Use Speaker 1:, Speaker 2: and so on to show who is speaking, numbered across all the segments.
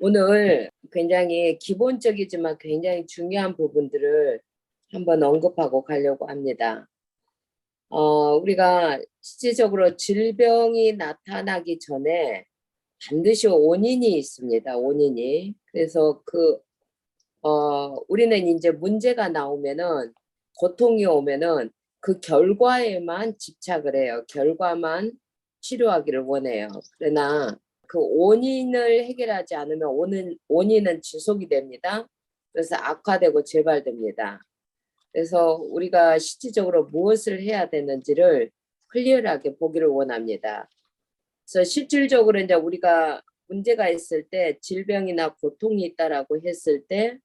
Speaker 1: 오늘 굉장히 기본적이지만 굉장히 중요한 부분들을 한번 언급하고 가려고 합니다. 우리가 실질적으로 질병이 나타나기 전에 반드시 원인이 있습니다. 원인이. 그래서 우리는 이제 문제가 나오면은, 고통이 오면은 그 결과에만 집착을 해요. 결과만 치료하기를 원해요. 그러나 그 원인을 해결하지 않으면 원인은 지속이 됩니다. 그래서 악화되고 재발됩니다. 그래서 우리가 실질적으로 무엇을 해야 되는지를 클리어하게 보기를 원합니다. 그래서 실질적으로 이제 우리가 문제가 있을 때, 질병이나 고통이 있다라고 했을 때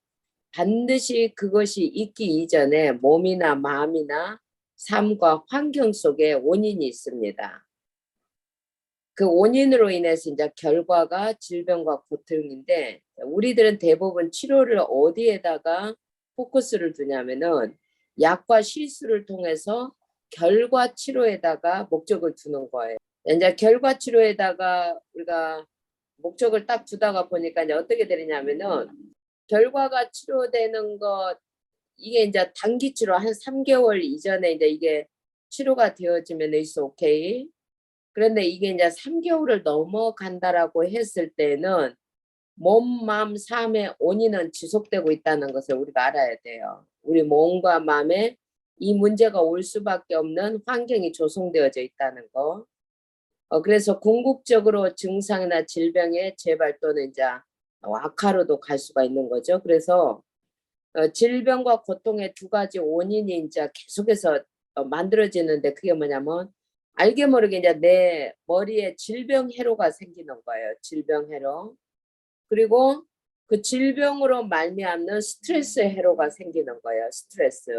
Speaker 1: 반드시 그것이 있기 이전에 몸이나 마음이나 삶과 환경 속에 원인이 있습니다. 그 원인으로 인해서 이제 결과가 질병과 고통인데, 우리들은 대부분 치료를 어디에다가 포커스를 두냐면은 약과 실수를 통해서 결과 치료에다가 목적을 두는 거예요. 이제 결과 치료에다가 우리가 목적을 딱 두다가 보니까 이제 어떻게 되냐면은, 결과가 치료되는 것, 이게 이제 단기 치료 한 3개월 이전에 이제 이게 치료가 되어지면 it's okay. 그런데 이게 이제 3개월을 넘어간다라고 했을 때는 몸, 마음, 삶의 원인은 지속되고 있다는 것을 우리가 알아야 돼요. 우리 몸과 마음에 이 문제가 올 수밖에 없는 환경이 조성되어져 있다는 거. 그래서 궁극적으로 증상이나 질병의 재발 또는 이제 악화로도 갈 수가 있는 거죠. 그래서 질병과 고통의 두 가지 원인이 이제 계속해서 만들어지는데, 그게 뭐냐면 알게 모르게 이제 내 머리에 질병회로가 생기는 거예요. 질병회로. 그리고 그 질병으로 말미암는 스트레스 회로가 생기는 거예요. 스트레스.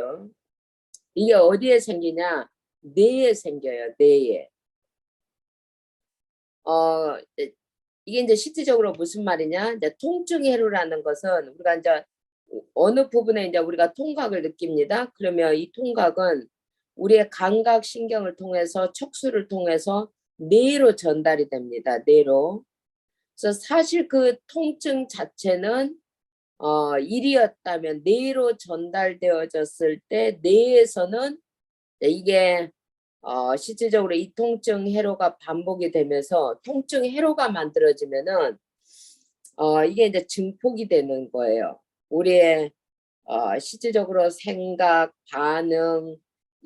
Speaker 1: 이게 어디에 생기냐? 뇌에 생겨요. 뇌에. 이게 이제 실질적으로 무슨 말이냐? 이제 통증 회로라는 것은 우리가 이제 어느 부분에 이제 우리가 통각을 느낍니다. 그러면 이 통각은 우리의 감각 신경을 통해서, 척수를 통해서 뇌로 전달이 됩니다. 뇌로. 그래서 사실 그 통증 자체는 일이었다면 뇌로 전달되어졌을 때 뇌에서는 이게 실질적으로 이 통증 회로가 반복이 되면서 통증 회로가 만들어지면은 이게 이제 증폭이 되는 거예요. 우리의 실질적으로 생각, 반응,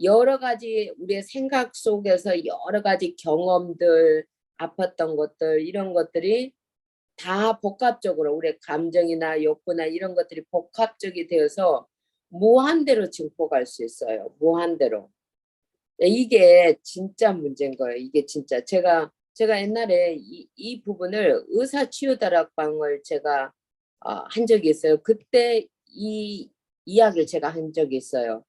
Speaker 1: 여러 가지 우리의 생각 속에서 여러 가지 경험들, 아팠던 것들, 이런 것들이 다 복합적으로 우리의 감정이나 욕구나 이런 것들이 복합적이 되어서 무한대로 증폭할 수 있어요. 무한대로. 이게 진짜 문제인 거예요. 이게 진짜 제가 옛날에 이 부분을 의사 치유 다락방을 제가 한 적이 있어요. 그때 이 이야기를 제가 한 적이 있어요.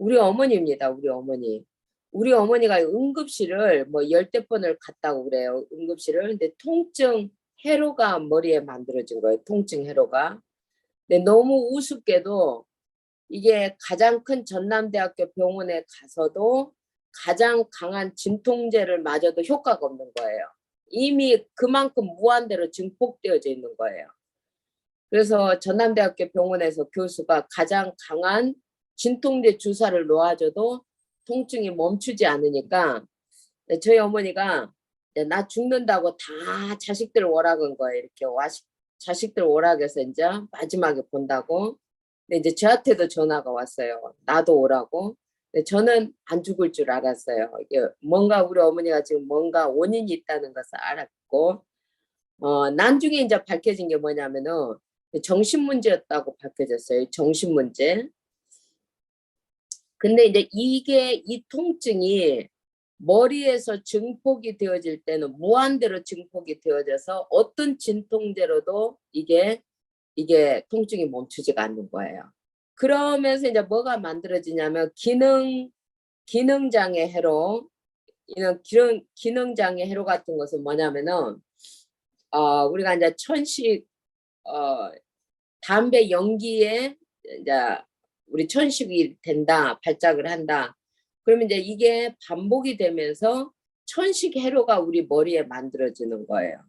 Speaker 1: 우리 어머니입니다. 우리 어머니. 우리 어머니가 응급실을 뭐 열대 번을 갔다고 그래요. 응급실을. 근데 통증 회로가 머리에 만들어진 거예요. 통증 회로가. 근데 너무 우습게도 이게 가장 큰 전남대학교 병원에 가서도 가장 강한 진통제를 맞아도 효과가 없는 거예요. 이미 그만큼 무한대로 증폭되어져 있는 거예요. 그래서 전남대학교 병원에서 교수가 가장 강한 진통제 주사를 놓아줘도 통증이 멈추지 않으니까 저희 어머니가 나 죽는다고 다 자식들 오라는 거예요. 이렇게 자식들 오락해서 이제 마지막에 본다고. 근데 이제 저한테도 전화가 왔어요. 나도 오라고. 근데 저는 안 죽을 줄 알았어요. 이게 뭔가 우리 어머니가 지금 뭔가 원인이 있다는 것을 알았고, 나중에 이제 밝혀진 게 뭐냐면은 정신 문제였다고 밝혀졌어요. 정신 문제. 근데 이제 이 통증이 머리에서 증폭이 되어질 때는 무한대로 증폭이 되어져서 어떤 진통제로도 이게 통증이 멈추지가 않는 거예요. 그러면서 이제 뭐가 만들어지냐면 기능장애 해로, 이런 기능장애 해로 같은 것은 뭐냐면은 우리가 이제 어, 담배 연기에 이제 우리 천식이 된다, 발작을 한다. 그러면 이제 이게 반복이 되면서 천식 회로가 우리 머리에 만들어지는 거예요.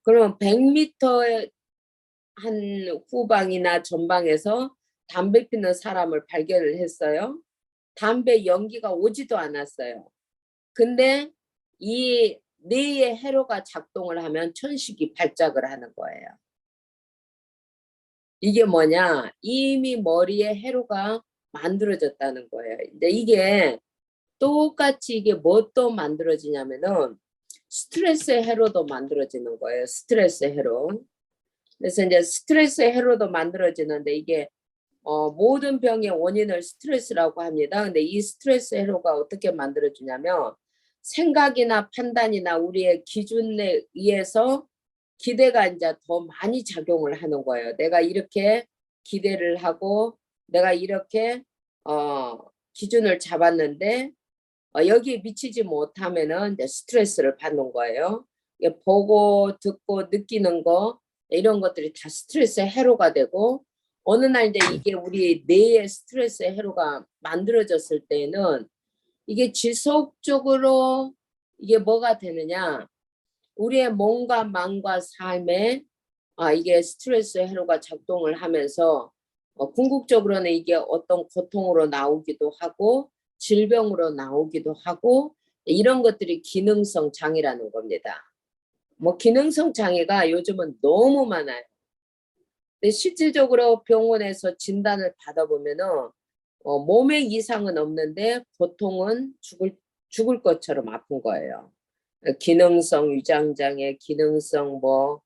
Speaker 1: 그러면 100m 한 후방이나 전방에서 담배 피는 사람을 발견을 했어요. 담배 연기가 오지도 않았어요. 근데 이 뇌의 회로가 작동을 하면 천식이 발작을 하는 거예요. 이게 뭐냐? 이미 머리에 회로가 만들어졌다는 거예요. 근데 이게 똑같이 이게 뭐 또 만들어지냐면은 스트레스 회로도 만들어지는 거예요. 스트레스 회로. 그래서 이제 스트레스 회로도 만들어지는데 이게 모든 병의 원인을 스트레스라고 합니다. 근데 이 스트레스 회로가 어떻게 만들어지냐면 생각이나 판단이나 우리의 기준에 의해서 기대가 이제 더 많이 작용을 하는 거예요. 내가 이렇게 기대를 하고 내가 이렇게 기준을 잡았는데 여기에 미치지 못하면은 이제 스트레스를 받는 거예요. 보고 듣고 느끼는 거 이런 것들이 다 스트레스의 해로가 되고 어느 날 이제 이게 우리 뇌의 스트레스의 해로가 만들어졌을 때는 이게 지속적으로 이게 뭐가 되느냐 우리의 몸과 마음과 삶에 이게 스트레스의 해로가 작동을 하면서 궁극적으로는 이게 어떤 고통으로 나오기도 하고 질병으로 나오기도 하고 이런 것들이 기능성 장애라는 겁니다. 뭐 기능성 장애가 요즘은 너무 많아요. 근데 실질적으로 병원에서 진단을 받아보면은 몸에 이상은 없는데 보통은 죽을 것처럼 아픈 거예요. 기능성 위장장애, 기능성 뭐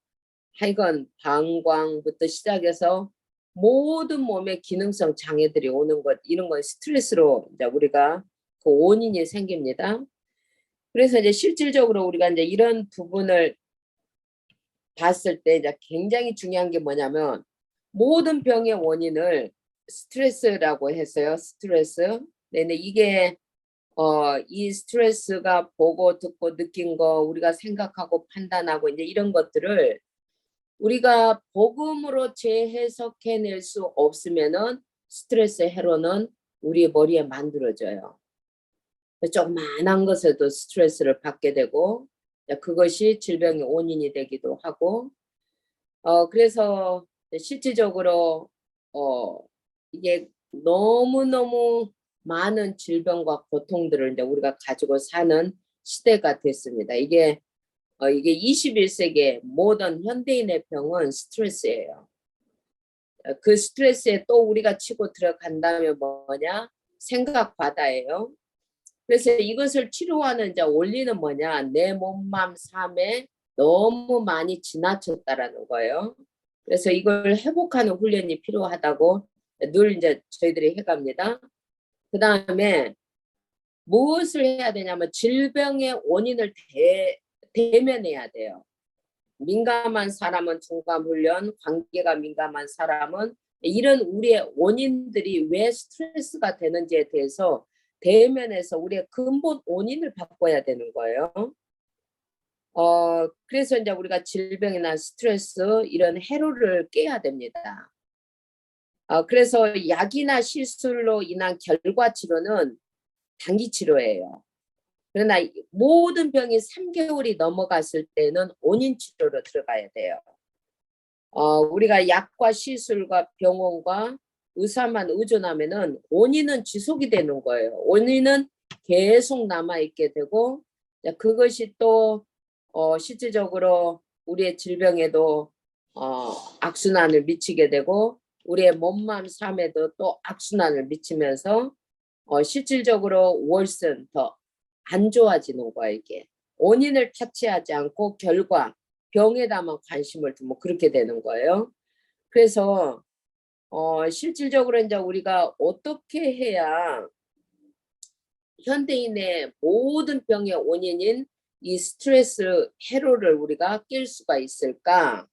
Speaker 1: 하여간 방광부터 시작해서 모든 몸에 기능성 장애들이 오는 것 이런 건 스트레스로 이제 우리가 그 원인이 생깁니다. 그래서 이제 실질적으로 우리가 이제 이런 부분을 봤을 때 이제 굉장히 중요한 게 뭐냐면 모든 병의 원인을 스트레스라고 했어요. 스트레스. 근데 이게 이 스트레스가 보고 듣고 느낀 거 우리가 생각하고 판단하고 이제 이런 것들을 우리가 복음으로 재해석해낼 수 없으면은 스트레스 해로는 우리 머리에 만들어져요. 조그만한 것에도 스트레스를 받게 되고 그것이 질병의 원인이 되기도 하고 그래서 실질적으로 이게 너무너무 많은 질병과 고통들을 이제 우리가 가지고 사는 시대가 됐습니다. 이게 21세기의 모든 현대인의 병은 스트레스예요. 그 스트레스에 또 우리가 치고 들어간다면 뭐냐? 생각 바다예요. 그래서 이것을 치료하는 이제 원리는 뭐냐? 내 몸, 마음, 삶에 너무 많이 지나쳤다라는 거예요. 그래서 이걸 회복하는 훈련이 필요하다고 늘 이제 저희들이 해갑니다. 그 다음에 무엇을 해야 되냐면 질병의 원인을 대면해야 돼요. 민감한 사람은 중감 훈련, 관계가 민감한 사람은 이런 우리의 원인들이 왜 스트레스가 되는지에 대해서 대면해서 우리의 근본 원인을 바꿔야 되는 거예요. 그래서 이제 우리가 질병이나 스트레스 이런 해로를 깨야 됩니다. 그래서 약이나 시술로 인한 결과 치료는 단기 치료예요. 그러나 모든 병이 3개월이 넘어갔을 때는 원인 치료로 들어가야 돼요. 우리가 약과 시술과 병원과 의사만 의존하면은 원인은 지속이 되는 거예요. 원인은 계속 남아있게 되고 그것이 또 실질적으로 우리의 질병에도 악순환을 미치게 되고 우리의 몸, 마음, 삶에도 또 악순환을 미치면서 실질적으로 월슨 더 안 좋아지는 거야 이게. 원인을 타치하지 않고 결과, 병에다만 관심을 두면 그렇게 되는 거예요. 그래서 실질적으로 이제 우리가 어떻게 해야 현대인의 모든 병의 원인인 이 스트레스 해로를 우리가 깰 수가 있을까?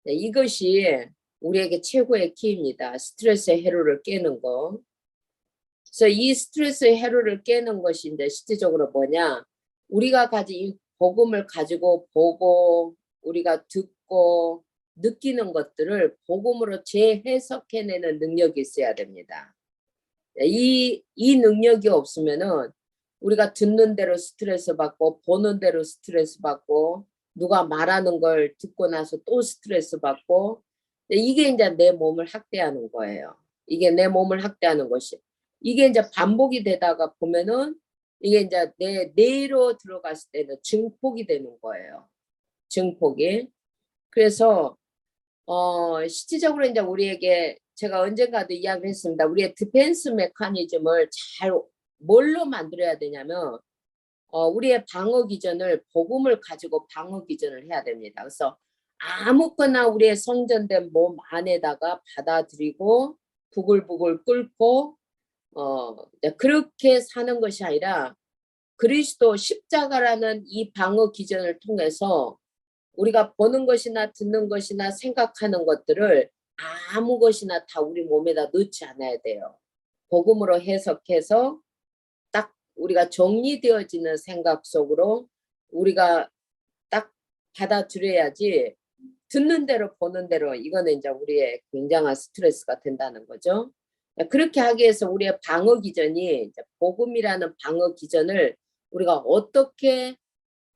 Speaker 1: 네, 이것이 우리에게 최고의 키입니다. 스트레스의 해로를 깨는 거. 그래서 이 스트레스의 해로를 깨는 것이 이제 실질적으로 뭐냐? 우리가 가진 이 복음을 가지고 보고 우리가 듣고 느끼는 것들을 복음으로 재해석해내는 능력이 있어야 됩니다. 이 능력이 없으면은 우리가 듣는 대로 스트레스 받고 보는 대로 스트레스 받고 누가 말하는 걸 듣고 나서 또 스트레스 받고 이게 이제 내 몸을 학대하는 거예요. 이게 내 몸을 학대하는 것이. 이게 이제 반복이 되다가 보면은 이게 이제 내 뇌로 들어갔을 때는 증폭이 되는 거예요. 증폭이. 그래서 실질적으로 이제 우리에게 제가 언젠가도 이야기를 했습니다. 우리의 디펜스 메커니즘을 잘 뭘로 만들어야 되냐면 우리의 방어 기전을 복음을 가지고 방어 기전을 해야 됩니다. 그래서 아무거나 우리의 성전된 몸 안에다가 받아들이고 부글부글 끓고 그렇게 사는 것이 아니라 그리스도 십자가라는 이 방어 기전을 통해서 우리가 보는 것이나 듣는 것이나 생각하는 것들을 아무 것이나 다 우리 몸에다 넣지 않아야 돼요. 복음으로 해석해서 딱 우리가 정리되어지는 생각 속으로 우리가 딱 받아들여야지 듣는 대로 보는 대로 이거는 이제 우리의 굉장한 스트레스가 된다는 거죠. 그렇게 하기 위해서 우리의 방어 기전이 이제 복음이라는 방어 기전을 우리가 어떻게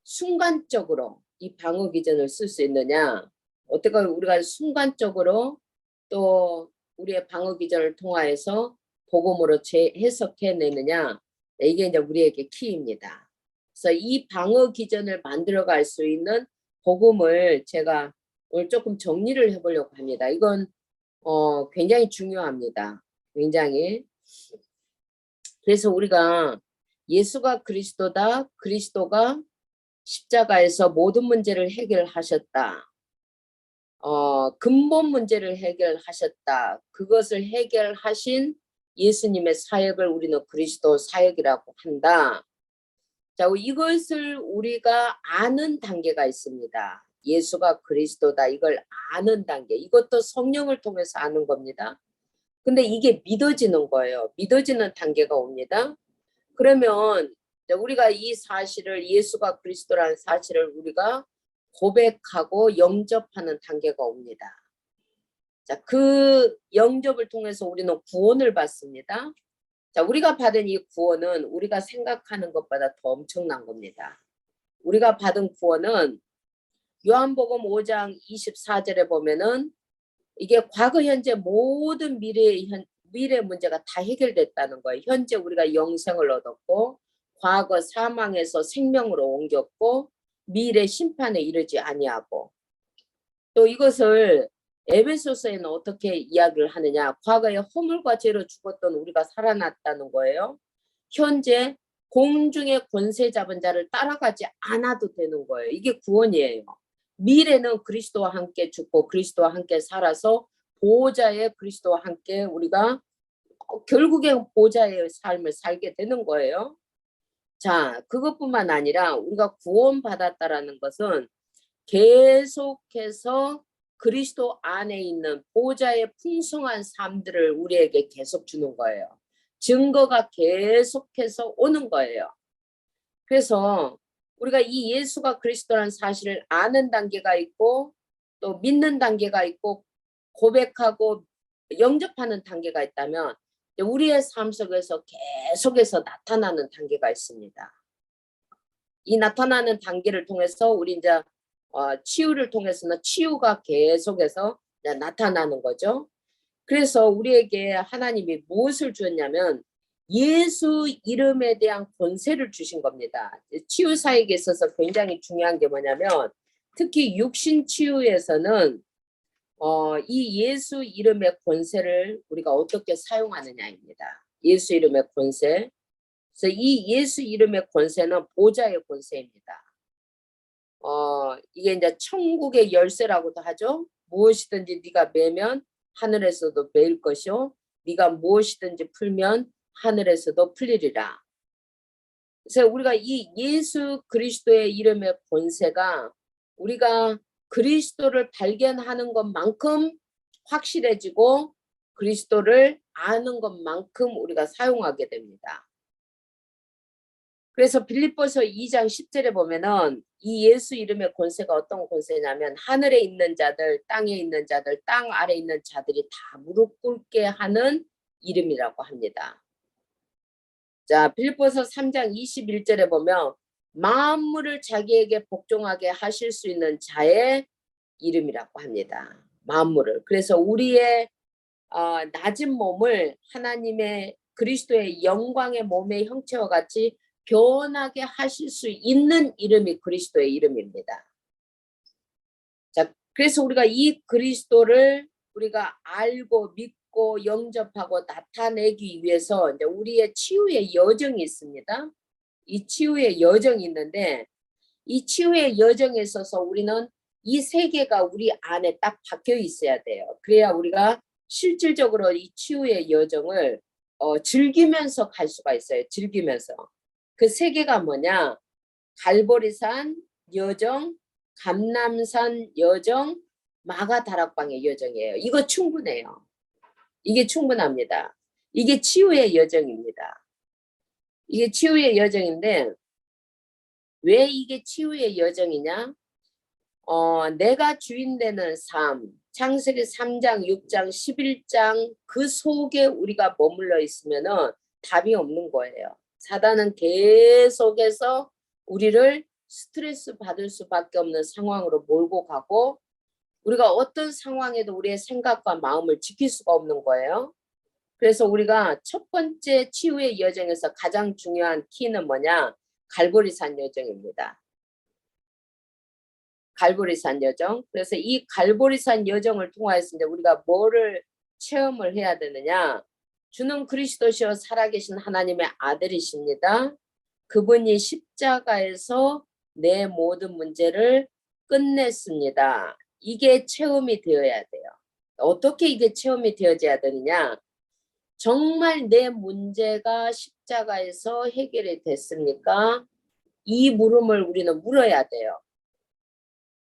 Speaker 1: 순간적으로 이 방어 기전을 쓸 수 있느냐, 어떻게 우리가 순간적으로 또 우리의 방어 기전을 통하여서 복음으로 재해석해내느냐, 이게 이제 우리에게 키입니다. 그래서 이 방어 기전을 만들어갈 수 있는 복음을 제가 오늘 조금 정리를 해보려고 합니다. 이건 굉장히 중요합니다. 굉장히. 그래서 우리가 예수가 그리스도다, 그리스도가 십자가에서 모든 문제를 해결하셨다. 근본 문제를 해결하셨다. 그것을 해결하신 예수님의 사역을 우리는 그리스도 사역이라고 한다. 자, 이것을 우리가 아는 단계가 있습니다. 예수가 그리스도다. 이걸 아는 단계. 이것도 성령을 통해서 아는 겁니다. 근데 이게 믿어지는 거예요. 믿어지는 단계가 옵니다. 그러면 우리가 이 사실을 예수가 그리스도라는 사실을 우리가 고백하고 영접하는 단계가 옵니다. 자, 그 영접을 통해서 우리는 구원을 받습니다. 자, 우리가 받은 이 구원은 우리가 생각하는 것보다 더 엄청난 겁니다. 우리가 받은 구원은 요한복음 5장 24절에 보면은 이게 과거, 현재 모든 미래 문제가 다 해결됐다는 거예요. 현재 우리가 영생을 얻었고, 과거 사망에서 생명으로 옮겼고, 미래 심판에 이르지 아니하고. 또 이것을 에베소서에는 어떻게 이야기를 하느냐. 과거에 허물과 죄로 죽었던 우리가 살아났다는 거예요. 현재 공중의 권세 잡은 자를 따라가지 않아도 되는 거예요. 이게 구원이에요. 미래는 그리스도와 함께 죽고 그리스도와 함께 살아서 보호자의 그리스도와 함께 우리가 결국엔 보호자의 삶을 살게 되는 거예요. 자, 그것뿐만 아니라 우리가 구원받았다라는 것은 계속해서 그리스도 안에 있는 보호자의 풍성한 삶들을 우리에게 계속 주는 거예요. 증거가 계속해서 오는 거예요. 그래서 우리가 이 예수가 그리스도라는 사실을 아는 단계가 있고 또 믿는 단계가 있고 고백하고 영접하는 단계가 있다면 우리의 삶 속에서 계속해서 나타나는 단계가 있습니다. 이 나타나는 단계를 통해서 우리 이제 치유를 통해서는 치유가 계속해서 나타나는 거죠. 그래서 우리에게 하나님이 무엇을 주었냐면 예수 이름에 대한 권세를 주신 겁니다. 치유 사역에 있어서 굉장히 중요한 게 뭐냐면 특히 육신 치유에서는 이 예수 이름의 권세를 우리가 어떻게 사용하느냐입니다. 예수 이름의 권세. 그래서 이 예수 이름의 권세는 보좌의 권세입니다. 이게 이제 천국의 열쇠라고도 하죠. 무엇이든지 네가 매면 하늘에서도 매일 것이요. 네가 무엇이든지 풀면 하늘에서도 풀리리라. 그래서 우리가 이 예수 그리스도의 이름의 권세가 우리가 그리스도를 발견하는 것만큼 확실해지고 그리스도를 아는 것만큼 우리가 사용하게 됩니다. 그래서 빌립보서 2장 10절에 보면은 이 예수 이름의 권세가 어떤 권세냐면 하늘에 있는 자들, 땅에 있는 자들, 땅 아래 있는 자들이 다 무릎 꿇게 하는 이름이라고 합니다. 자, 빌립보서 3장 21절에 보면 만물을 자기에게 복종하게 하실 수 있는 자의 이름이라고 합니다. 만물을. 그래서 우리의 낮은 몸을 하나님의 그리스도의 영광의 몸의 형체와 같이 변하게 하실 수 있는 이름이 그리스도의 이름입니다. 자, 그래서 우리가 이 그리스도를 우리가 알고 믿고 영접하고 나타내기 위해서 이제 우리의 치유의 여정이 있습니다. 이 치유의 여정이 있는데 이 치유의 여정에 있어서 우리는 이 세계가 우리 안에 딱 박혀 있어야 돼요. 그래야 우리가 실질적으로 이 치유의 여정을 즐기면서 갈 수가 있어요. 즐기면서. 그 세계가 뭐냐? 갈보리산 여정, 감람산 여정, 마가다락방의 여정이에요. 이거 충분해요. 이게 충분합니다. 이게 치유의 여정입니다. 이게 치유의 여정인데 왜 이게 치유의 여정이냐? 내가 주인 되는 삶, 창세기 3장, 6장, 11장 그 속에 우리가 머물러 있으면은 답이 없는 거예요. 사단은 계속해서 우리를 스트레스 받을 수밖에 없는 상황으로 몰고 가고 우리가 어떤 상황에도 우리의 생각과 마음을 지킬 수가 없는 거예요. 그래서 우리가 첫 번째 치유의 여정에서 가장 중요한 키는 뭐냐? 갈보리산 여정입니다. 갈보리산 여정. 그래서 이 갈보리산 여정을 통하여서 이제 우리가 뭐를 체험을 해야 되느냐? 주는 그리스도시요 살아계신 하나님의 아들이십니다. 그분이 십자가에서 내 모든 문제를 끝냈습니다. 이게 체험이 되어야 돼요. 어떻게 이게 체험이 되어져야 되느냐? 정말 내 문제가 십자가에서 해결이 됐습니까? 이 물음을 우리는 물어야 돼요.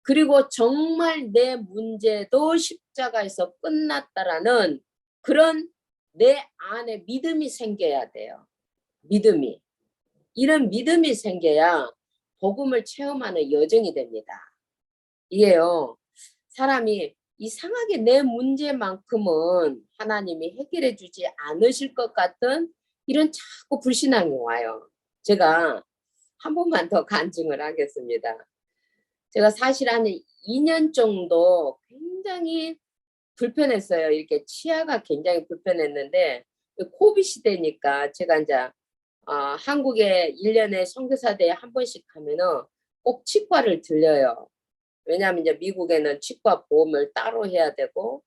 Speaker 1: 그리고 정말 내 문제도 십자가에서 끝났다라는 그런 내 안에 믿음이 생겨야 돼요. 믿음이. 이런 믿음이 생겨야 복음을 체험하는 여정이 됩니다. 이게요. 사람이 이상하게 내 문제만큼은 하나님이 해결해 주지 않으실 것 같은 이런 자꾸 불신앙이 와요. 제가 한 번만 더 간증을 하겠습니다. 제가 사실 한 2년 정도 굉장히 불편했어요. 이렇게 치아가 굉장히 불편했는데 코비드 시대니까 제가 이제 한국에 1년에 선교사대에 한 번씩 가면은 꼭 치과를 들려요. 왜냐하면 이제 미국에는 치과 보험을 따로 해야 되고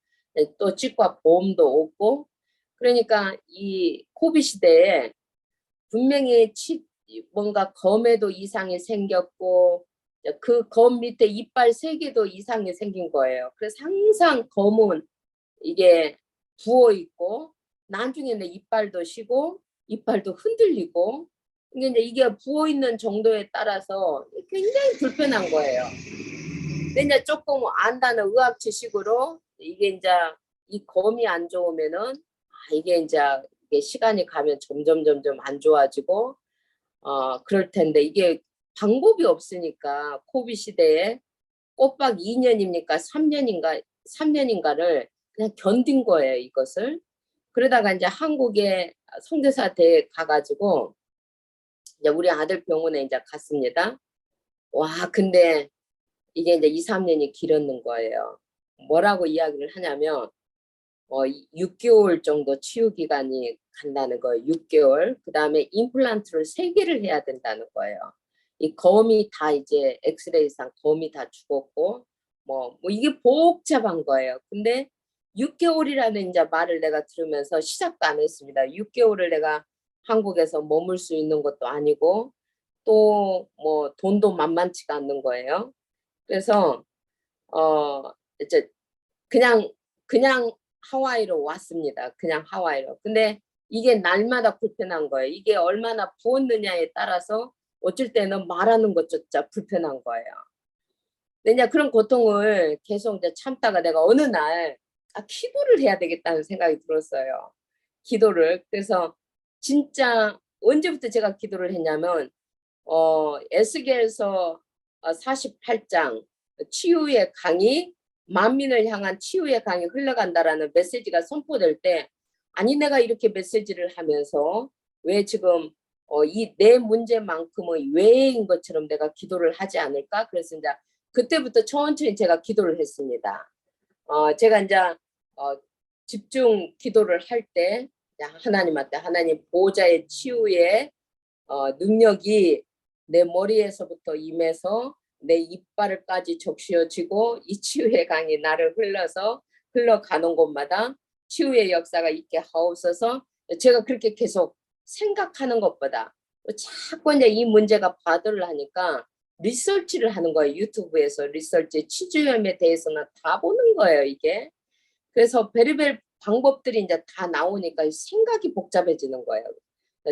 Speaker 1: 또 치과 보험도 없고 그러니까 이 코비드 시대에 분명히 뭔가 검에도 이상이 생겼고 그 검 밑에 이빨 3개도 이상이 생긴 거예요. 그래서 항상 검은 이게 부어 있고 나중에는 이빨도 쉬고 이빨도 흔들리고 근데 이게 부어 있는 정도에 따라서 굉장히 불편한 거예요. 근데 이제 조금 안다는 의학 지식으로 이게 이제 이 검이 안 좋으면은 이게 이제 이게 시간이 가면 점점 안 좋아지고 그럴 텐데 이게 방법이 없으니까 코비드 시대에 꼬박 2년입니까? 3년인가를 그냥 견딘 거예요, 이것을. 그러다가 이제 한국에 선교사 대에 가가지고 이제 우리 아들 병원에 이제 갔습니다. 와, 근데 이게 이제 2, 3년이 길었는 거예요. 뭐라고 이야기를 하냐면 6개월 정도 치유 기간이 간다는 거예요. 6개월. 그 다음에 임플란트를 3개를 해야 된다는 거예요. 이 검이 다 이제 엑스레이상 검이 다 죽었고 뭐 이게 복잡한 거예요. 근데 6개월이라는 이제 말을 내가 들으면서 시작도 안 했습니다. 6개월을 내가 한국에서 머물 수 있는 것도 아니고 또 뭐 돈도 만만치가 않는 거예요. 그래서 이제 그냥 하와이로 왔습니다. 그냥 하와이로. 근데 이게 날마다 불편한 거예요. 이게 얼마나 부었느냐에 따라서 어쩔 때는 말하는 것조차 불편한 거예요. 근데 이제 그런 고통을 계속 이제 참다가 내가 어느 날 기도를 해야 되겠다는 생각이 들었어요. 기도를. 그래서 진짜 언제부터 제가 기도를 했냐면 에스겔서 48장 치유의 강이 만민을 향한 치유의 강이 흘러간다라는 메시지가 선포될 때 아니 내가 이렇게 메시지를 하면서 왜 지금 이 내 문제만큼의 외인 것처럼 내가 기도를 하지 않을까? 그래서 이제 그때부터 천천히 제가 기도를 했습니다. 제가 이제 집중 기도를 할 때 하나님한테 하나님 보호자의 치유의 능력이 내 머리에서부터 임해서 내 이빨을까지 적시어지고 이 치유의 강이 나를 흘러가는 곳마다 치유의 역사가 있게 하옵소서. 제가 그렇게 계속 생각하는 것보다 자꾸 이제 이 문제가 바들을 하니까 리서치를 하는 거예요. 유튜브에서 리서치 치주염에 대해서는 다 보는 거예요, 이게. 그래서 별의별 방법들이 이제 다 나오니까 생각이 복잡해지는 거예요.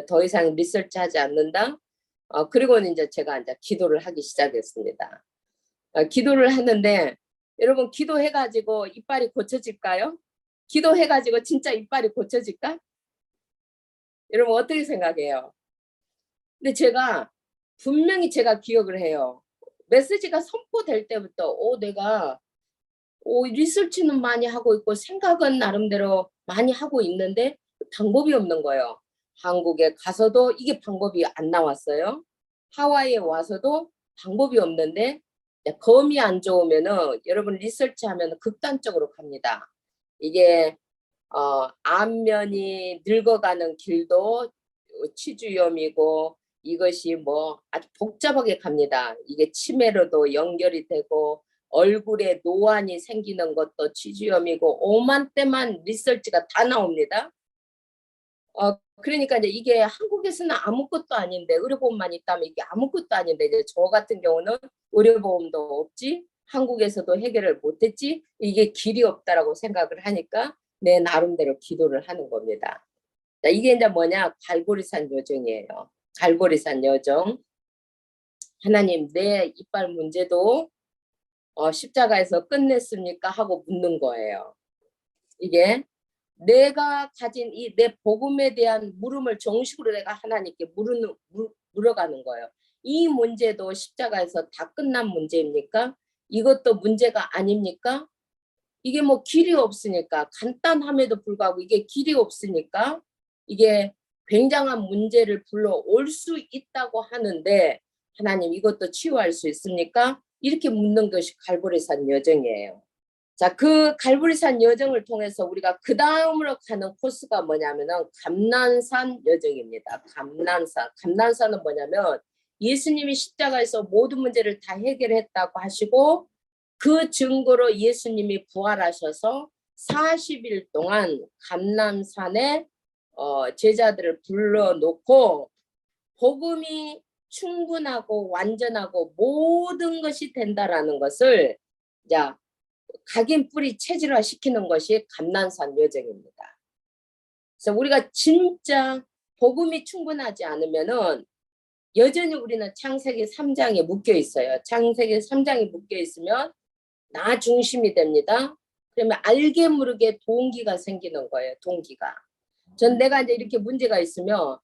Speaker 1: 더 이상 리서치 하지 않는다. 그리고는 이제 제가 이제 기도를 하기 시작했습니다. 기도를 했는데 여러분 기도해가지고 이빨이 고쳐질까요? 기도해가지고 진짜 이빨이 고쳐질까? 여러분 어떻게 생각해요? 근데 제가 분명히 제가 기억을 해요. 메시지가 선포될 때부터 내가 리서치는 많이 하고 있고 생각은 나름대로 많이 하고 있는데 방법이 없는 거예요. 한국에 가서도 이게 방법이 안 나왔어요. 하와이에 와서도 방법이 없는데 검이 안 좋으면은 여러분 리서치하면 극단적으로 갑니다. 이게 안면이 늙어가는 길도 치주염이고 이것이 뭐 아주 복잡하게 갑니다. 이게 치매로도 연결이 되고 얼굴에 노안이 생기는 것도 치주염이고 오만 때만 리서치가 다 나옵니다. 그러니까 이제 이게 한국에서는 아무것도 아닌데 의료보험만 있다면 이게 아무것도 아닌데 이제 저 같은 경우는 의료보험도 없지 한국에서도 해결을 못했지 이게 길이 없다라고 생각을 하니까 내 나름대로 기도를 하는 겁니다. 자, 이게 이제 뭐냐 갈보리산 요정이에요. 갈보리산 요정. 하나님 내 이빨 문제도 십자가에서 끝냈습니까? 하고 묻는 거예요. 이게 내가 가진 이 내 복음에 대한 물음을 정식으로 내가 하나님께 물어가는 거예요. 이 문제도 십자가에서 다 끝난 문제입니까? 이것도 문제가 아닙니까? 이게 뭐 길이 없으니까 간단함에도 불구하고 이게 길이 없으니까 이게 굉장한 문제를 불러올 수 있다고 하는데 하나님 이것도 치유할 수 있습니까? 이렇게 묻는 것이 갈보리산 여정이에요. 자, 그 갈보리산 여정을 통해서 우리가 그 다음으로 가는 코스가 뭐냐면은 감난산 여정입니다. 감난산. 감난산은 뭐냐면 예수님이 십자가에서 모든 문제를 다 해결했다고 하시고 그 증거로 예수님이 부활하셔서 40일 동안 감난산에 제자들을 불러놓고 복음이 충분하고 완전하고 모든 것이 된다라는 것을 자 각인 뿌리 체질화 시키는 것이 감난산 여정입니다. 그래서 우리가 진짜 복음이 충분하지 않으면은 여전히 우리는 창세기 3장에 묶여 있어요. 창세기 3장에 묶여 있으면 나 중심이 됩니다. 그러면 알게 모르게 동기가 생기는 거예요. 동기가. 전 내가 이제 이렇게 문제가 있으면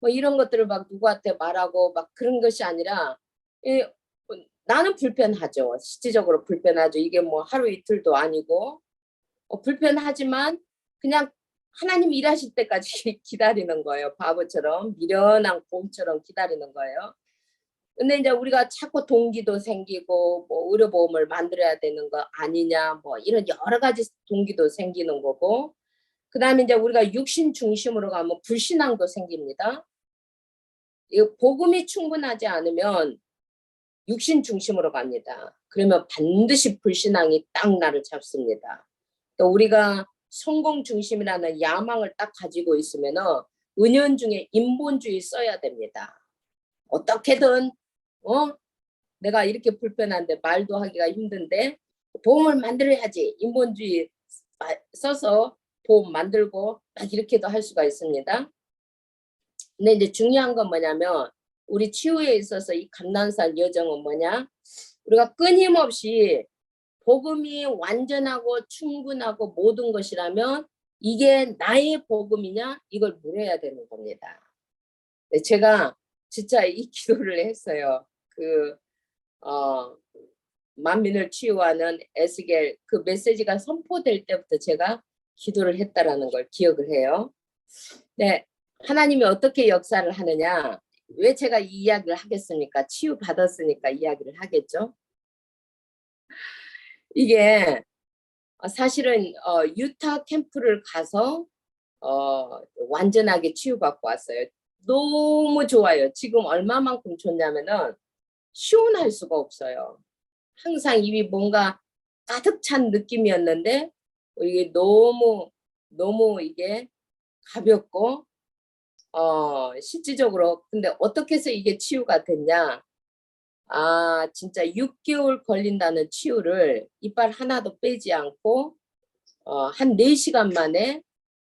Speaker 1: 뭐 이런 것들을 막 누구한테 말하고 막 그런 것이 아니라 나는 불편하죠. 실질적으로 불편하죠. 이게 뭐 하루 이틀도 아니고 불편하지만 그냥 하나님 일하실 때까지 기다리는 거예요. 바보처럼 미련한 곰처럼 기다리는 거예요. 근데 이제 우리가 자꾸 동기도 생기고 뭐 의료보험을 만들어야 되는 거 아니냐 뭐 이런 여러 가지 동기도 생기는 거고 그다음에 이제 우리가 육신 중심으로 가면 불신앙도 생깁니다. 이 복음이 충분하지 않으면 육신 중심으로 갑니다. 그러면 반드시 불신앙이 딱 나를 잡습니다. 또 우리가 성공 중심이라는 야망을 딱 가지고 있으면은 은연중에 인본주의 써야 됩니다. 어떻게든 내가 이렇게 불편한데 말도 하기가 힘든데 보험을 만들어야지 인본주의 써서 보험 만들고 막 이렇게도 할 수가 있습니다. 근데 이제 중요한 건 뭐냐면 우리 치유에 있어서 이 감난산 여정은 뭐냐 우리가 끊임없이 복음이 완전하고 충분하고 모든 것이라면 이게 나의 복음이냐 이걸 물어야 되는 겁니다. 제가 진짜 이 기도를 했어요. 만민을 치유하는 에스겔 그 메시지가 선포될 때부터 제가 기도를 했다라는 걸 기억을 해요. 네, 하나님이 어떻게 역사를 하느냐? 왜 제가 이 이야기를 하겠습니까? 치유 받았으니까 이야기를 하겠죠. 이게 사실은 유타 캠프를 가서 완전하게 치유받고 왔어요. 너무 좋아요. 지금 얼마만큼 좋냐면은 시원할 수가 없어요. 항상 입이 뭔가 가득 찬 느낌이었는데 이게 너무 이게 가볍고 실질적으로 근데 어떻게 해서 이게 치유가 됐냐? 진짜 6개월 걸린다는 치유를 이빨 하나도 빼지 않고 한 4시간 만에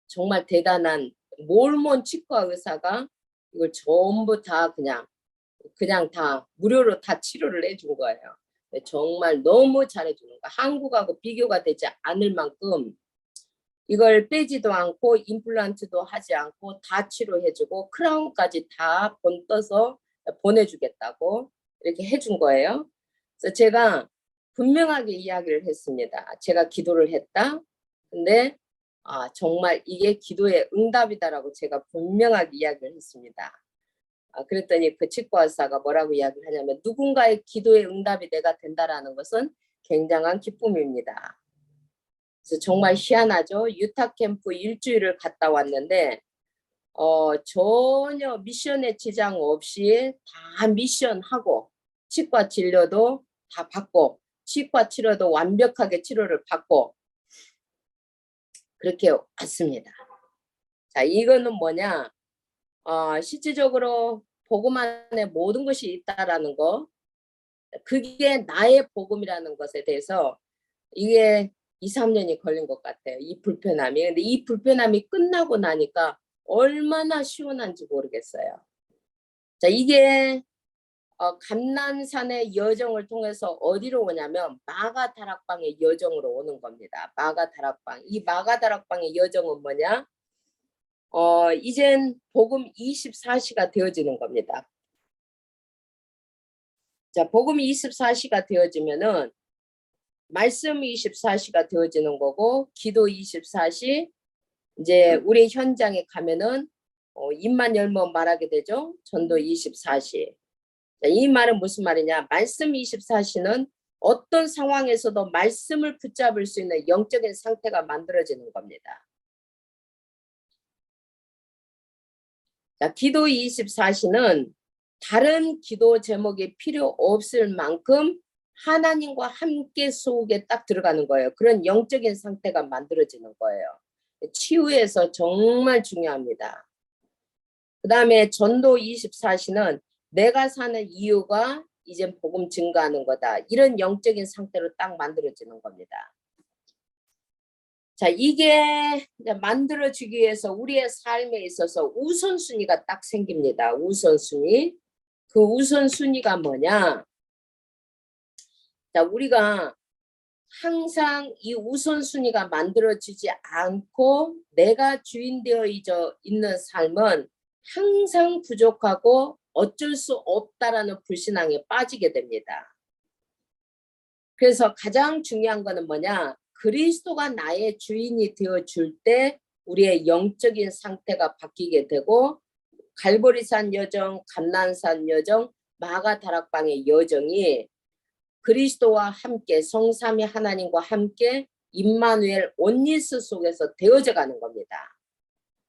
Speaker 1: 정말 대단한 몰몬 치과 의사가 이걸 전부 다 그냥 다 무료로 다 치료를 해준 거예요. 정말 너무 잘해주는 거. 한국하고 비교가 되지 않을 만큼 이걸 빼지도 않고 임플란트도 하지 않고 다 치료해주고 크라운까지 다 본 떠서 보내주겠다고 이렇게 해준 거예요. 그래서 제가 분명하게 이야기를 했습니다. 제가 기도를 했다. 근데 정말 이게 기도의 응답이다라고 제가 분명하게 이야기를 했습니다. 그랬더니 그 치과 의사가 뭐라고 이야기를 하냐면 누군가의 기도의 응답이 내가 된다라는 것은 굉장한 기쁨입니다. 그래서 정말 희한하죠. 유타 캠프 일주일을 갔다 왔는데 전혀 미션에 지장 없이 다 미션하고 치과 진료도 다 받고 치과 치료도 완벽하게 치료를 받고 그렇게 왔습니다. 자, 이거는 뭐냐? 실질적으로 복음 안에 모든 것이 있다라는 거, 그게 나의 복음이라는 것에 대해서 이게 2, 3년이 걸린 것 같아요. 이 불편함이. 근데 이 불편함이 끝나고 나니까 얼마나 시원한지 모르겠어요. 자, 이게 감난산의 여정을 통해서 어디로 오냐면 마가다락방의 여정으로 오는 겁니다. 마가다락방. 이 마가다락방의 여정은 뭐냐? 이젠 복음 24시가 되어지는 겁니다. 자, 복음 24시가 되어지면은 말씀 24시가 되어지는 거고 기도 24시 이제 우리 현장에 가면은 입만 열면 말하게 되죠. 전도 24시. 자, 이 말은 무슨 말이냐? 말씀 24시는 어떤 상황에서도 말씀을 붙잡을 수 있는 영적인 상태가 만들어지는 겁니다. 자, 기도 24시는 다른 기도 제목이 필요 없을 만큼 하나님과 함께 속에 딱 들어가는 거예요. 그런 영적인 상태가 만들어지는 거예요. 치유에서 정말 중요합니다. 그 다음에 전도 24시는 내가 사는 이유가 이제 복음 증가하는 거다. 이런 영적인 상태로 딱 만들어지는 겁니다. 자, 이게 만들어지기 위해서 우리의 삶에 있어서 우선순위가 딱 생깁니다. 우선순위. 그 우선순위가 뭐냐? 자, 우리가 항상 이 우선순위가 만들어지지 않고 내가 주인 되어 있는 삶은 항상 부족하고 어쩔 수 없다라는 불신앙에 빠지게 됩니다. 그래서 가장 중요한 거는 뭐냐? 그리스도가 나의 주인이 되어줄 때 우리의 영적인 상태가 바뀌게 되고 갈보리산 여정, 감난산 여정, 마가다락방의 여정이 그리스도와 함께 성삼위 하나님과 함께 임마누엘 온니스 속에서 되어져 가는 겁니다.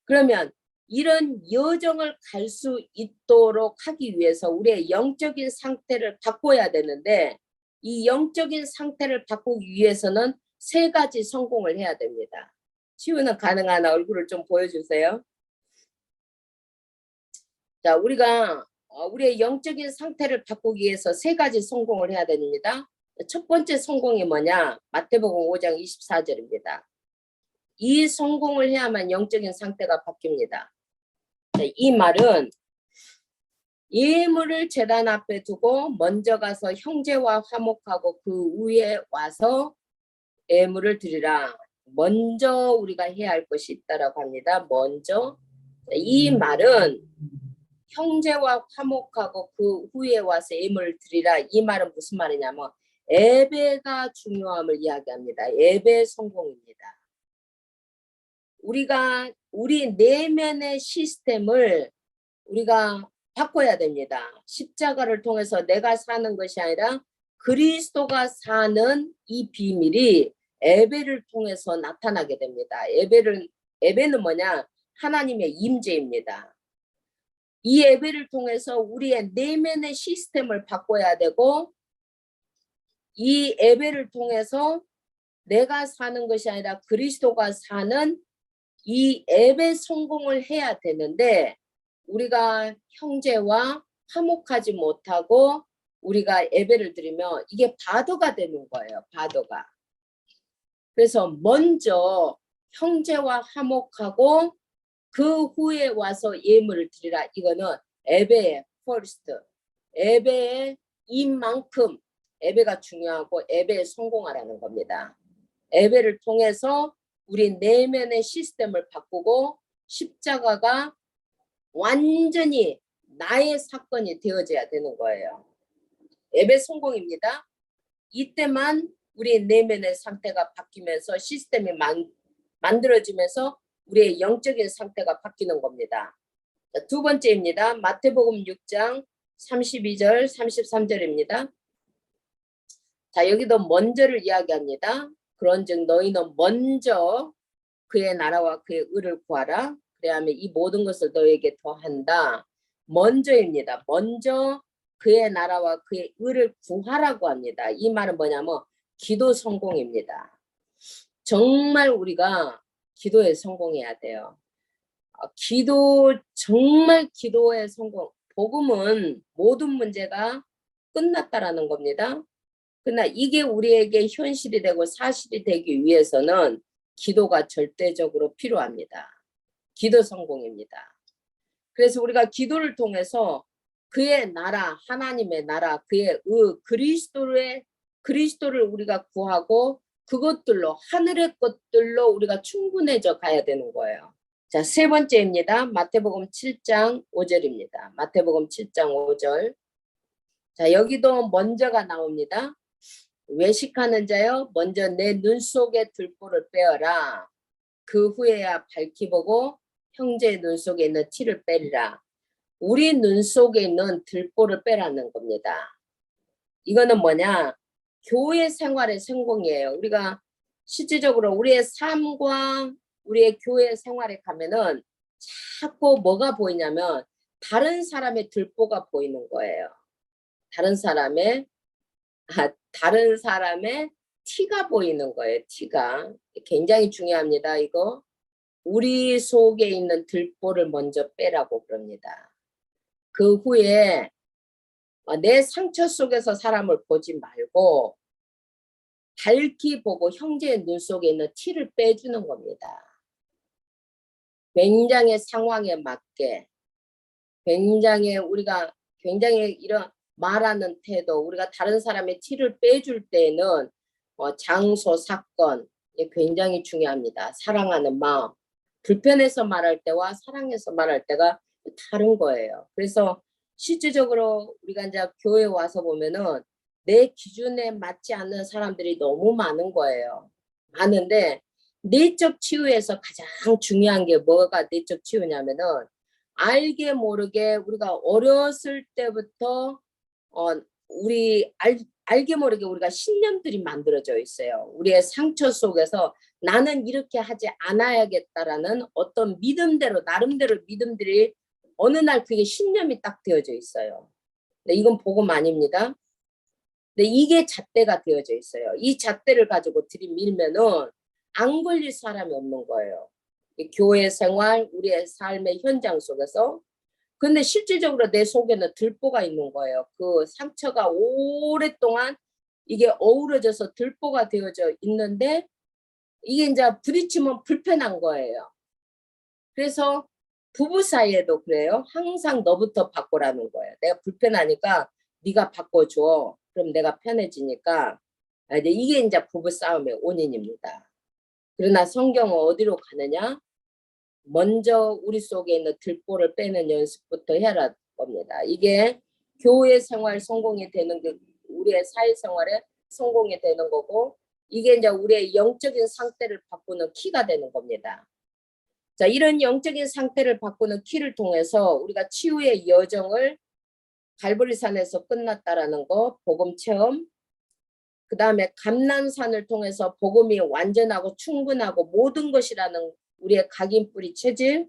Speaker 1: 그러면 이런 여정을 갈 수 있도록 하기 위해서 우리의 영적인 상태를 바꿔야 되는데 이 영적인 상태를 바꾸기 위해서는 3가지 성공을 해야 됩니다. 치유는 가능한 얼굴을 좀 보여주세요. 자, 우리가 우리의 영적인 상태를 바꾸기 위해서 3가지 성공을 해야 됩니다. 첫 번째 성공이 뭐냐? 마태복음 5장 24절입니다. 이 성공을 해야만 영적인 상태가 바뀝니다. 이 말은 예물을 제단 앞에 두고 먼저 가서 형제와 화목하고 그 위에 와서 예물을 드리라. 먼저 우리가 해야 할 것이 있다라고 합니다. 먼저. 이 말은 형제와 화목하고 그 후에 와서 예물을 드리라. 이 말은 무슨 말이냐면 예배가 중요함을 이야기합니다. 예배 성공입니다. 우리가 우리 내면의 시스템을 우리가 바꿔야 됩니다. 십자가를 통해서 내가 사는 것이 아니라 그리스도가 사는 이 비밀이 예배를 통해서 나타나게 됩니다. 예배는 뭐냐? 하나님의 임재입니다. 이 예배를 통해서 우리의 내면의 시스템을 바꿔야 되고, 이 예배를 통해서 내가 사는 것이 아니라 그리스도가 사는 이 예배 성공을 해야 되는데, 우리가 형제와 화목하지 못하고 우리가 예배를 드리면 이게 바도가 되는 거예요. 바도가. 그래서 먼저 형제와 화목하고 그 후에 와서 예물을 드리라. 이거는 예배의 first. 예배의 이만큼 예배가 중요하고 예배에 성공하라는 겁니다. 예배를 통해서 우리 내면의 시스템을 바꾸고 십자가가 완전히 나의 사건이 되어져야 되는 거예요. 예배 성공입니다. 이때만 우리 내면의 상태가 바뀌면서 시스템이 만들어지면서 우리의 영적인 상태가 바뀌는 겁니다. 두 번째입니다. 마태복음 6장 32절 33절입니다. 자, 여기도 먼저를 이야기합니다. 그런즉 너희는 먼저 그의 나라와 그의 의를 구하라. 그래야면 이 모든 것을 너에게 더한다. 먼저입니다. 먼저 그의 나라와 그의 의를 구하라고 합니다. 이 말은 뭐냐면 기도 성공입니다. 정말 우리가 기도에 성공해야 돼요. 정말 기도의 성공. 복음은 모든 문제가 끝났다라는 겁니다. 그러나 이게 우리에게 현실이 되고 사실이 되기 위해서는 기도가 절대적으로 필요합니다. 기도 성공입니다. 그래서 우리가 기도를 통해서 그의 나라, 하나님의 나라, 그의 그리스도를 우리가 구하고 그것들로, 하늘의 것들로 우리가 충분해져 가야 되는 거예요. 자, 세 번째입니다. 마태복음 7장 5절입니다. 마태복음 7장 5절. 자, 여기도 먼저가 나옵니다. 외식하는 자여, 먼저 내 눈 속에 들보를 빼어라. 그 후에야 밝히 보고 형제의 눈 속에 있는 티를 빼리라. 우리 눈 속에 있는 들보를 빼라는 겁니다. 이거는 뭐냐? 교회 생활의 성공이에요. 우리가 실질적으로 우리의 삶과 우리의 교회 생활에 가면은 자꾸 뭐가 보이냐면 다른 사람의 들보가 보이는 거예요. 다른 사람의 티가 보이는 거예요. 티가. 굉장히 중요합니다. 이거. 우리 속에 있는 들보를 먼저 빼라고 그럽니다. 그 후에 내 상처 속에서 사람을 보지 말고 밝히 보고 형제의 눈 속에 있는 티를 빼주는 겁니다. 굉장히 상황에 맞게, 굉장히 이런 말하는 태도, 우리가 다른 사람의 티를 빼줄 때는 장소, 사건, 굉장히 중요합니다. 사랑하는 마음, 불편해서 말할 때와 사랑해서 말할 때가 다른 거예요. 그래서 실질적으로 우리가 이제 교회 와서 보면은 내 기준에 맞지 않는 사람들이 너무 많은 거예요. 많은데 내적 치유에서 가장 중요한 게 뭐가 내적 치유냐면은 알게 모르게 우리가 어렸을 때부터 알게 모르게 우리가 신념들이 만들어져 있어요. 우리의 상처 속에서 나는 이렇게 하지 않아야겠다라는 어떤 나름대로 믿음들이 어느 날 그게 신념이 딱 되어져 있어요. 근데 이건 복음 아닙니다. 근데 이게 잣대가 되어져 있어요. 이 잣대를 가지고 들이밀면은 안 걸릴 사람이 없는 거예요. 교회 생활, 우리의 삶의 현장 속에서. 근데 실질적으로 내 속에는 들보가 있는 거예요. 그 상처가 오랫동안 이게 어우러져서 들보가 되어져 있는데 이게 이제 부딪히면 불편한 거예요. 그래서 부부 사이에도 그래요. 항상 너부터 바꾸라는 거예요. 내가 불편하니까 네가 바꿔줘. 그럼 내가 편해지니까. 이게 이제 부부 싸움의 원인입니다. 그러나 성경은 어디로 가느냐? 먼저 우리 속에 있는 들보를 빼는 연습부터 해야 겁니다. 이게 교회 생활 성공이 되는 게 우리의 사회생활에 성공이 되는 거고 이게 이제 우리의 영적인 상태를 바꾸는 키가 되는 겁니다. 자, 이런 영적인 상태를 바꾸는 키를 통해서 우리가 치유의 여정을 갈보리산에서 끝났다라는 거 복음 체험 그 다음에 감난산을 통해서 복음이 완전하고 충분하고 모든 것이라는 우리의 각인뿌리 체질,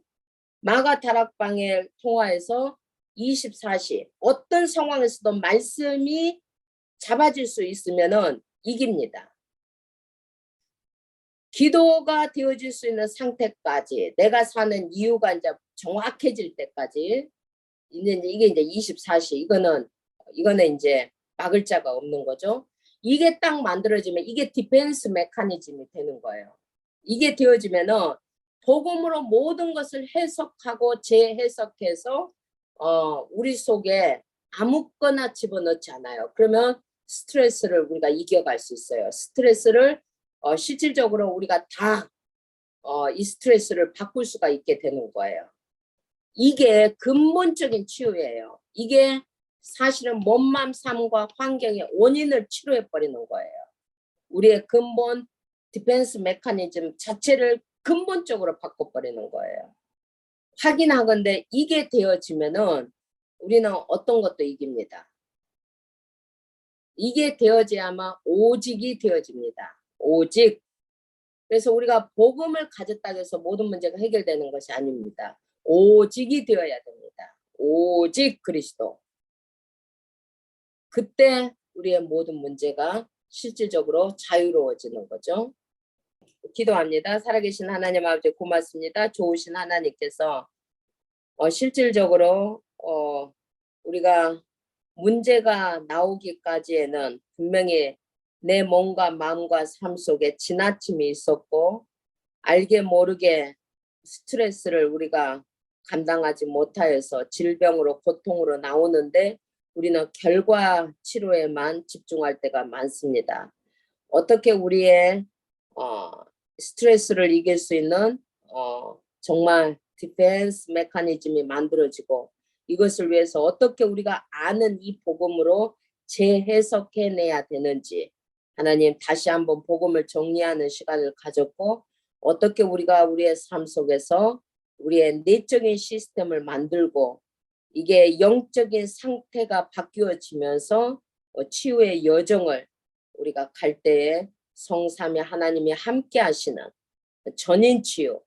Speaker 1: 마가 다락방을 통하여서 24시 어떤 상황에서도 말씀이 잡아질 수 있으면은 이깁니다. 기도가 되어질 수 있는 상태까지 내가 사는 이유가 이제 정확해질 때까지 이게 이제 24시 이거는 이제 막을 자가 없는 거죠. 이게 딱 만들어지면 이게 디펜스 메커니즘이 되는 거예요. 이게 되어지면은 복음으로 모든 것을 해석하고 재해석해서 우리 속에 아무거나 집어넣지 않아요. 그러면 스트레스를 우리가 이겨갈 수 있어요. 스트레스를 실질적으로 우리가 다 이 스트레스를 바꿀 수가 있게 되는 거예요. 이게 근본적인 치유예요. 이게 사실은 몸, 삶과 환경의 원인을 치료해버리는 거예요. 우리의 근본 디펜스 메커니즘 자체를 근본적으로 바꿔버리는 거예요. 확인하건대 이게 되어지면은 우리는 어떤 것도 이깁니다. 이게 되어져야만 오직이 되어집니다. 오직. 그래서 우리가 복음을 가졌다고 해서 모든 문제가 해결되는 것이 아닙니다. 오직이 되어야 됩니다. 오직 그리스도. 그때 우리의 모든 문제가 실질적으로 자유로워지는 거죠. 기도합니다. 살아계신 하나님 아버지 고맙습니다. 좋으신 하나님께서 실질적으로 우리가 문제가 나오기까지에는 분명히 내 몸과 마음과 삶 속에 지나침이 있었고 알게 모르게 스트레스를 우리가 감당하지 못하여서 질병으로 고통으로 나오는데 우리는 결과 치료에만 집중할 때가 많습니다. 어떻게 우리의 스트레스를 이길 수 있는 정말 디펜스 메커니즘이 만들어지고 이것을 위해서 어떻게 우리가 아는 이 복음으로 재해석해내야 되는지 하나님 다시 한번 복음을 정리하는 시간을 가졌고 어떻게 우리가 우리의 삶 속에서 우리의 내적인 시스템을 만들고 이게 영적인 상태가 바뀌어지면서 치유의 여정을 우리가 갈 때에 성삼위 하나님이 함께 하시는 전인 치유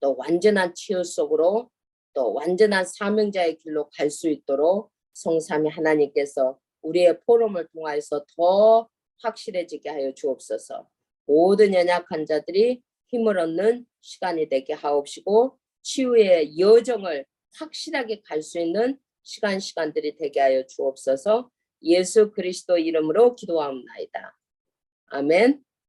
Speaker 1: 또 완전한 치유 속으로 또 완전한 사명자의 길로 갈 수 있도록 성삼위 하나님께서 우리의 포럼을 통하여서 더 확실해지게 하여 주옵소서. 모든 연약한 자들이 힘을 얻는 시간이 되게 하옵시고 치유의 여정을 확실하게 갈 수 있는 시간들이 되게 하여 주옵소서. 예수 그리스도 이름으로 기도하옵나이다. 아멘.